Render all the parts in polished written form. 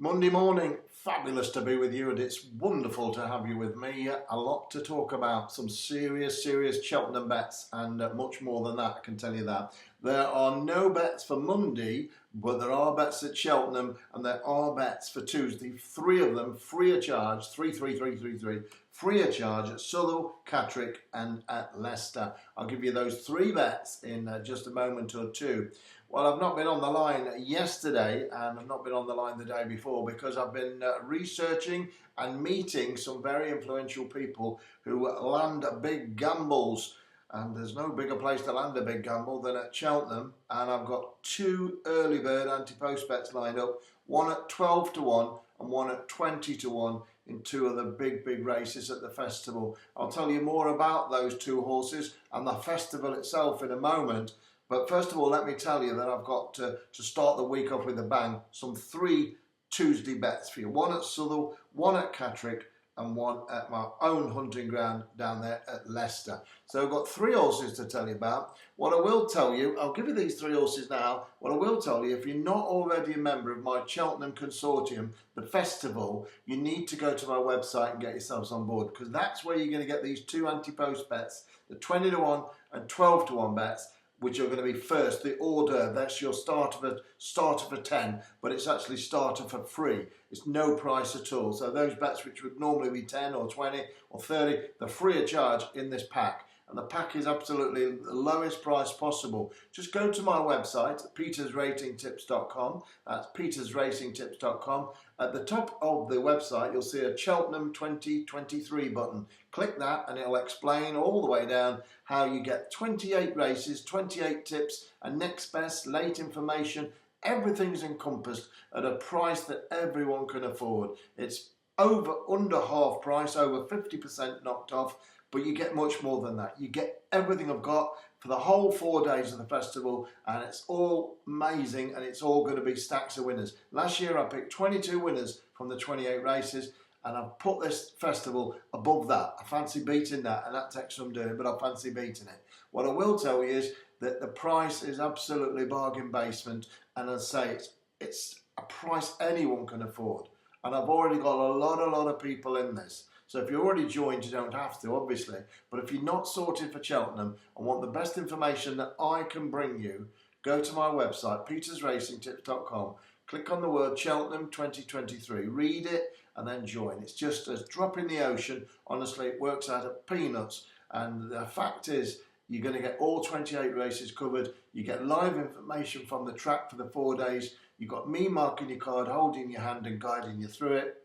Monday morning, fabulous to be with you, and it's wonderful to have you with me. A lot to talk about, some serious Cheltenham bets, and much more than that, I can tell you that. There are no bets for Monday, but there are bets at Cheltenham, and there are bets for Tuesday. 3 of them free of charge, 3 free of charge at Southall, Catterick and at Leicester. I'll give you those 3 bets in just a moment or two. Well, I've not been on the line yesterday, and I've not been on the line the day before because I've been researching and meeting some very influential people who land big gambles. And there's no bigger place to land a big gamble than at Cheltenham. And I've got 2 early bird anti-post bets lined up, one at 12 to 1 and one at 20 to 1 in 2 of the big races at the festival. I'll tell you more about those 2 horses and the festival itself in a moment. But first of all, let me tell you that I've got to start the week off with a bang, some 3 Tuesday bets for you. 1 at Southall, 1 at Catterick and 1 at my own hunting ground down there at Leicester. So I've got 3 horses to tell you about. What I will tell you, I'll give you these 3 horses now. What I will tell you, if you're not already a member of my Cheltenham Consortium, the festival, you need to go to my website and get yourselves on board, because that's where you're going to get these 2 anti-post bets, the 20 to 1 and 12 to 1 bets, which are going to be first. The order, that's your starter for 10, but it's actually starter for free. It's no price at all. So those bets which would normally be 10 or 20 or 30, they're free of charge in this pack. And the pack is absolutely the lowest price possible. Just go to my website, petersracingtips.com. That's petersracingtips.com. At the top of the website, you'll see a Cheltenham 2023 button. Click that and it'll explain all the way down how you get 28 races, 28 tips, and next best, late information. Everything's encompassed at a price that everyone can afford. It's under half price, over 50% knocked off, but you get much more than that. You get everything I've got for the whole 4 days of the festival, and it's all amazing, and it's all going to be stacks of winners. Last year I picked 22 winners from the 28 races, and I've put this festival above that. I fancy beating that, and that takes some doing, but I fancy beating it. What I will tell you is that the price is absolutely bargain basement, and as I say, it's a price anyone can afford. And I've already got a lot of people in this. So if you're already joined, you don't have to, obviously. But if you're not sorted for Cheltenham and want the best information that I can bring you, go to my website, petersracingtips.com, click on the word Cheltenham 2023, read it, and then join. It's just a drop in the ocean. Honestly, it works out at peanuts. And the fact is, you're going to get all 28 races covered. You get live information from the track for the 4 days. You've got me marking your card, holding your hand and guiding you through it.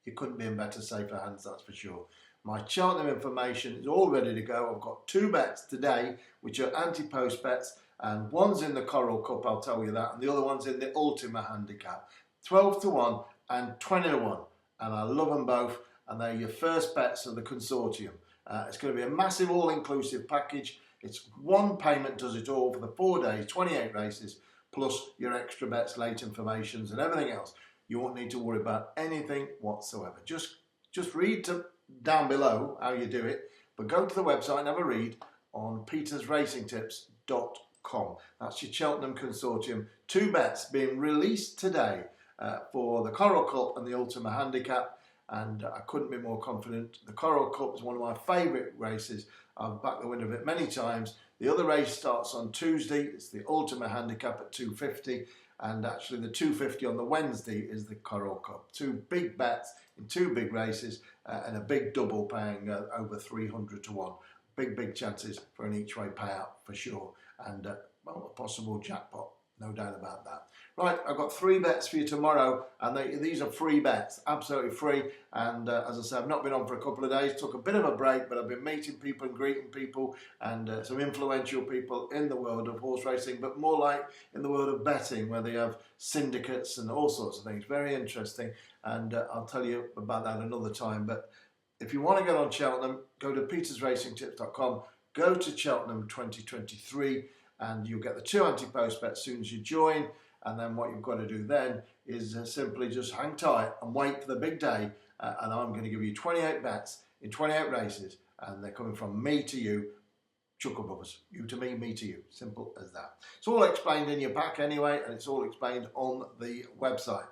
You couldn't be in better, safer hands, that's for sure. My Cheltenham information is all ready to go. I've got 2 bets today, which are anti-post bets, and one's in the Coral Cup, I'll tell you that, and the other one's in the Ultima Handicap. 12 to 1 and 20 to 1, and I love them both, and they're your first bets of the consortium. It's going to be a massive all-inclusive package. It's one payment does it all for the 4 days, 28 races, plus your extra bets, late informations, and everything else. You won't need to worry about anything whatsoever. Just read down below how you do it, but go to the website and have a read on petersracingtips.com. That's your Cheltenham Consortium. 2 bets being released today for the Coral Cup and the Ultima Handicap, and I couldn't be more confident. The Coral Cup is one of my favourite races. I've backed the winner of it many times. The other race starts on Tuesday. It's the Ultima Handicap at 250. And actually the 250 on the Wednesday is the Coral Cup. 2 big bets in 2 big races and a big double paying over 300 to 1. Big chances for an each way payout for sure. And well, a possible jackpot, no doubt about that. Right, I've got 3 bets for you tomorrow, and these are free bets, absolutely free. And as I said, I've not been on for a couple of days, took a bit of a break, but I've been meeting people and greeting people and some influential people in the world of horse racing, but more like in the world of betting, where they have syndicates and all sorts of things. Very interesting, and I'll tell you about that another time. But if you want to get on Cheltenham, go to petersracingtips.com, go to Cheltenham 2023, and you'll get the 2 anti-post bets as soon as you join. And then what you've got to do then is simply just hang tight and wait for the big day. And I'm going to give you 28 bets in 28 races, and they're coming from me to you, chuckle brothers. You to me, me to you. Simple as that. It's all explained in your pack anyway, and it's all explained on the website.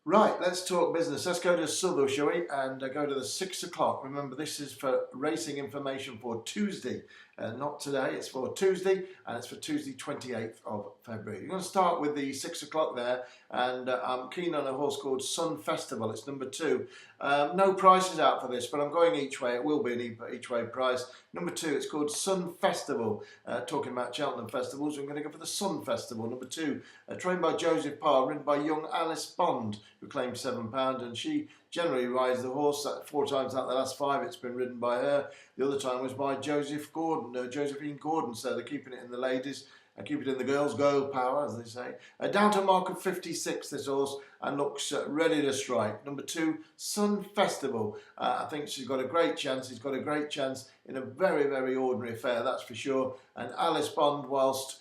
Right, let's talk business. Let's go to Southall, shall we? And go to the 6 o'clock. Remember, this is for racing information for Tuesday. Not today, it's for Tuesday, and it's for Tuesday 28th of February. You're going to start with the 6 o'clock there, and I'm keen on a horse called Sun Festival. It's number 2. No prices out for this, but I'm going each way. It will be an each way price. Number 2, it's called Sun Festival. Talking about Cheltenham festivals, I'm going to go for the Sun Festival. Number 2, trained by Joseph Parr, ridden by young Alice Bond, who claimed £7, and she generally rides the horse. 4 times out of the last 5 it's been ridden by her. The other time was by Josephine Gordon, so they're keeping it in the ladies and keep it in the girls' girl power, as they say. Down to a mark of 56 this horse, and looks ready to strike. Number 2, Sun Festival. I think she's got a great chance. He's got a great chance in a very, very ordinary affair, that's for sure. And Alice Bond, whilst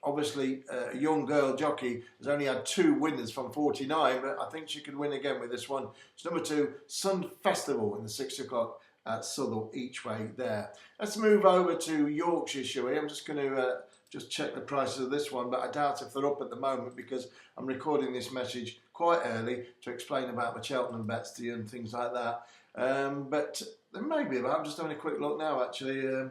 obviously a young girl jockey, has only had 2 winners from 49, but I think she could win again with this one. It's number 2, Sun Festival, in the 6 o'clock at Southall each way there. Let's move over to Yorkshire, shall we? I'm just going to just check the prices of this one, but I doubt if they're up at the moment because I'm recording this message quite early to explain about the Cheltenham bets to you and things like that. But there may be about. I'm just having a quick look now, actually.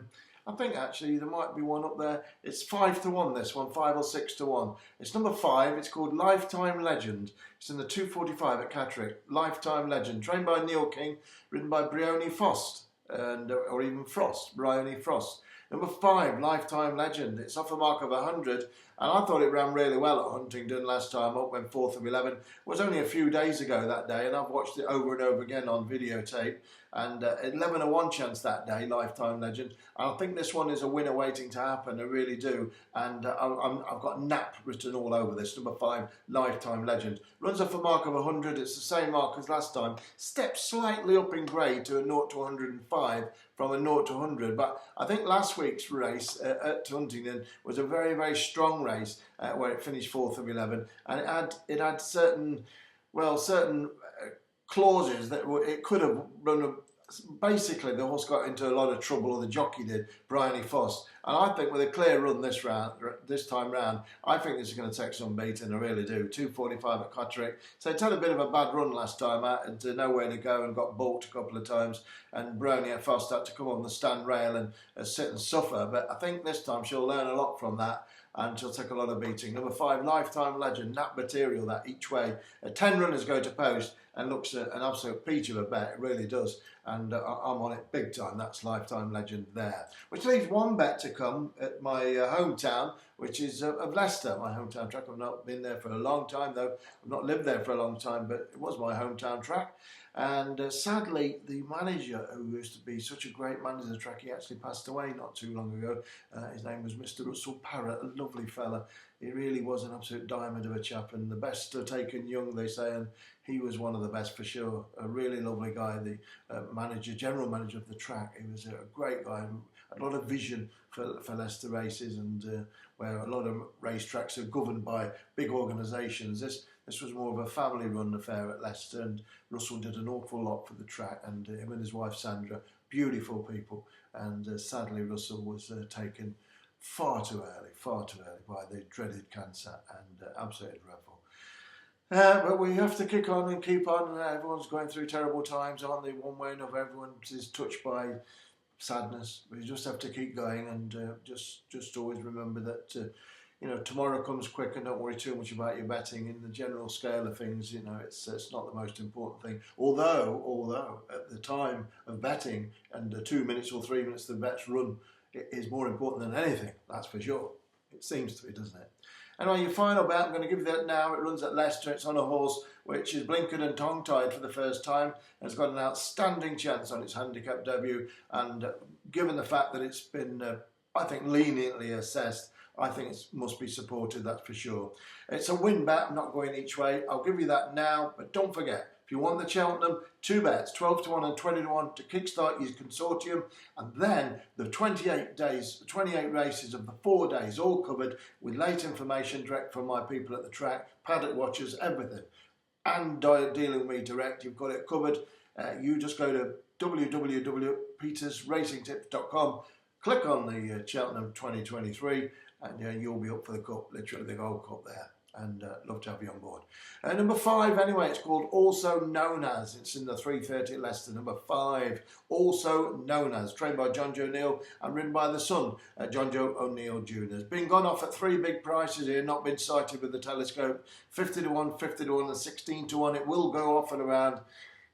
I think actually there might be one up there. It's 5 to 1, this one, 5 or 6 to 1. It's number 5. It's called Lifetime Legend. It's in the 245 at Catterick. Lifetime Legend, trained by Neil King, ridden by Bryony Frost, or even Frost, Bryony Frost. Number 5, Lifetime Legend. It's off a mark of 100, and I thought it ran really well at Huntingdon last time up, when 4th of 11. It was only a few days ago that day, and I've watched it over and over again on videotape. And 11 to 1 chance that day, Lifetime Legend. And I think this one is a winner waiting to happen, I really do. And I've got NAP written all over this. Number 5, Lifetime Legend. Runs off a mark of 100. It's the same mark as last time. Steps slightly up in grade to a 0 to 105 from a 0 to 100. But I think last week's race at Huntingdon was a very, very strong race where it finished 4th of 11. And it had certain clauses that it could have run. Basically, the horse got into a lot of trouble, or the jockey did, Bryony Frost. And I think with a clear run this time round, I think this is going to take some beating, I really do. 245 at Catterick. So it had a bit of a bad run last time out and nowhere to go, and got balked a couple of times. And Bryony Frost had to come on the stand rail and sit and suffer. But I think this time she'll learn a lot from that, and she'll take a lot of beating. Number 5, Lifetime Legend, NAP material, that each way. 10 runners go to post, and looks an absolute peach of a bet, it really does. And I'm on it big time. That's Lifetime Legend there. Which leaves one bet to come at my hometown, which is of Leicester, my hometown track. I've not been there for a long time, though. I've not lived there for a long time, but it was my hometown track. And sadly, the manager, who used to be such a great manager of the track, he actually passed away not too long ago. His name was Mr. Russell Parrott, a lovely fella. He really was an absolute diamond of a chap, and the best are taken young, they say, and he was one of the best for sure. A really lovely guy, the general manager of the track. He was a great guy, a lot of vision for Leicester races, and where a lot of racetracks are governed by big organisations. This was more of a family-run affair at Leicester, and Russell did an awful lot for the track, and him and his wife Sandra, beautiful people. And sadly, Russell was taken far too early by the dreaded cancer, and absolutely dreadful. But we have to kick on and keep on. Everyone's going through terrible times, aren't they? One way or another, everyone is touched by sadness. We just have to keep going, and just always remember that tomorrow comes quick, and don't worry too much about your betting. In the general scale of things, it's not the most important thing. Although at the time of betting, and the 2 minutes or 3 minutes the bets run, it is more important than anything. That's for sure. It seems to be, doesn't it? Anyway, your final bet, I'm going to give you that now. It runs at Leicester. It's on a horse which is blinkered and tongue-tied for the first time, and has got an outstanding chance on its handicap debut. And given the fact that it's been, I think, leniently assessed, I think it must be supported, that's for sure. It's a win bet. I'm not going each way. I'll give you that now, but don't forget, if you want the Cheltenham, 2 bets, 12 to 1 and 20 to 1 to kickstart your consortium, and then the 28 races of the 4 days, all covered with late information direct from my people at the track, paddock watchers, everything. And dealing with me direct, you've got it covered. You just go to www.petersracingtips.com, click on the Cheltenham 2023, and you'll be up for the cup, literally the Gold Cup there. and love to have you on board. Number 5, anyway, it's called Also Known As. It's in the 3:30 at Leicester. Number 5, Also Known As, trained by John Joe O'Neill and ridden by the son, John Joe O'Neill Jr. It's been gone off at 3 big prices here, not been sighted with the telescope. 50 to 1, 50 to 1 and 16 to 1. It will go off at around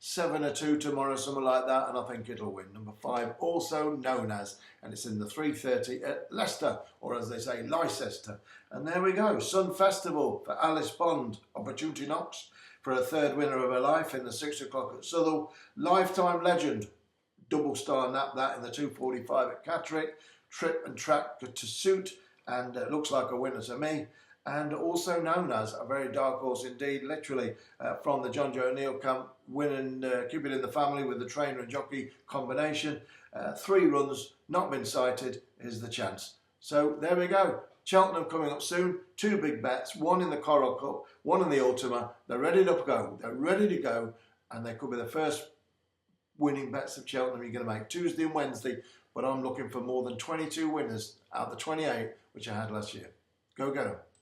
7 or 2 tomorrow, something like that, and I think it'll win. Number 5, Also Known As, and it's in the 3:30 at Leicester, or as they say, Leicester. And there we go, Sun Festival for Alice Bond, Opportunity Knox, for her 3rd winner of her life in the 6 o'clock at Southall. Lifetime Legend, double star nap that in the 2:45 at Catterick. Trip and Track to Suit, and looks like a winner to me. And Also Known As, a very dark horse indeed, literally from the John Joe O'Neill camp, winning, keep it in the family with the trainer and jockey combination. 3 runs, not been sighted, is the chance. So there we go. Cheltenham coming up soon, 2 big bets, 1 in the Coral Cup, 1 in the Ultima. They're ready to go. They're ready to go, and they could be the first winning bets of Cheltenham you're going to make Tuesday and Wednesday. But I'm looking for more than 22 winners out of the 28 which I had last year. Go get them.